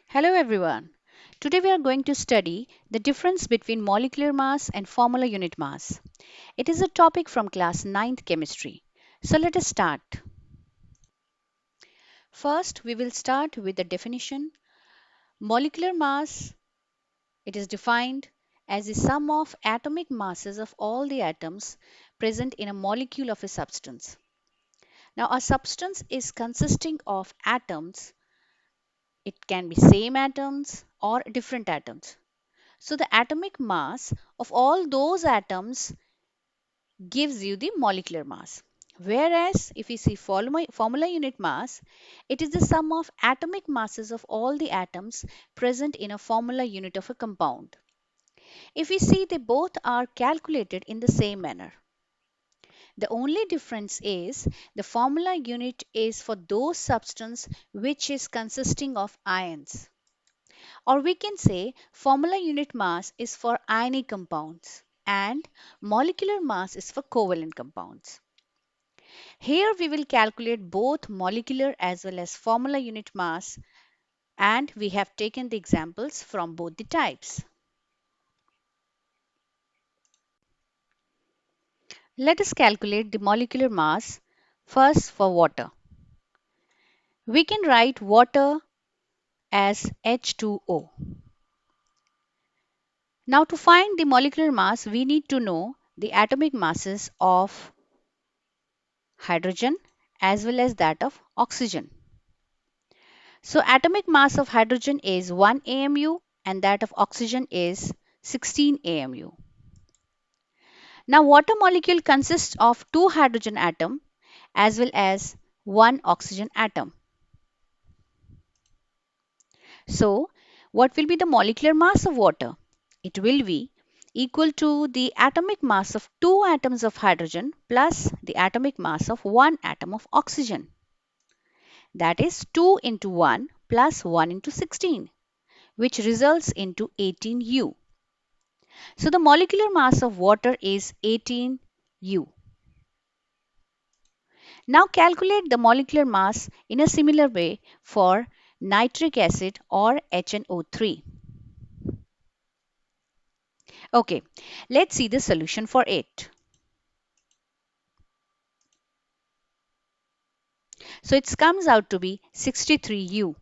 Hello everyone. Today we are going to study the difference between molecular mass and formula unit mass. It is a topic from class 9th chemistry. So let us start. First, we will start with the definition. Molecular mass, it is defined as the sum of atomic masses of all the atoms present in a molecule of a substance. Now, a substance is consisting of atoms. It can be same atoms or different atoms. So the atomic mass of all those atoms gives you the molecular mass. Whereas if we see formula unit mass, it is the sum of atomic masses of all the atoms present in a formula unit of a compound. If we see, they both are calculated in the same manner. The only difference is the formula unit is for those substance which is consisting of ions. Or we can say formula unit mass is for ionic compounds and molecular mass is for covalent compounds. Here we will calculate both molecular as well as formula unit mass, and we have taken the examples from both the types. Let us calculate the molecular mass first for water. We can write water as H2O. Now to find the molecular mass, we need to know the atomic masses of hydrogen as well as that of oxygen. So atomic mass of hydrogen is 1 AMU and that of oxygen is 16 AMU. Now water molecule consists of two hydrogen atom as well as one oxygen atom. So what will be the molecular mass of water? It will be equal to the atomic mass of two atoms of hydrogen plus the atomic mass of one atom of oxygen. That is 2 into 1 plus 1 into 16, which results into 18U. So the molecular mass of water is 18U. Now calculate the molecular mass in a similar way for nitric acid or HNO3. Okay, let's see the solution for it. So it comes out to be 63U.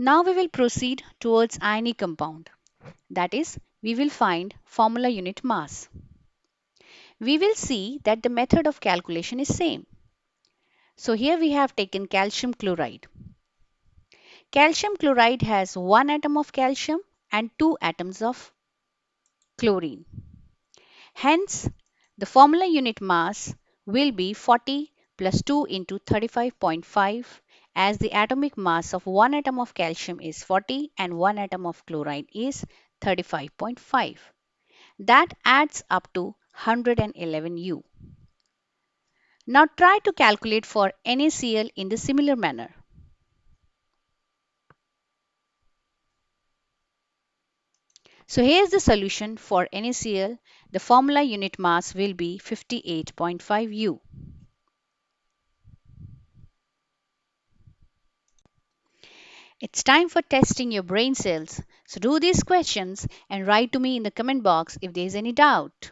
Now we will proceed towards ionic compound. That is, we will find formula unit mass. We will see that the method of calculation is same. So here we have taken calcium chloride. Calcium chloride has one atom of calcium and two atoms of chlorine. Hence, the formula unit mass will be 40 plus 2 into 35.5, as the atomic mass of one atom of calcium is 40 and one atom of chloride is 35.5. That adds up to 111U. Now try to calculate for NaCl in the similar manner. So here is the solution for NaCl. The formula unit mass will be 58.5U. It's time for testing your brain cells. So do these questions and write to me in the comment box if there is any doubt.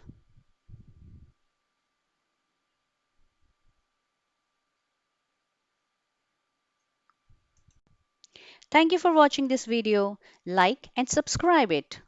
Thank you for watching this video. Like and subscribe it.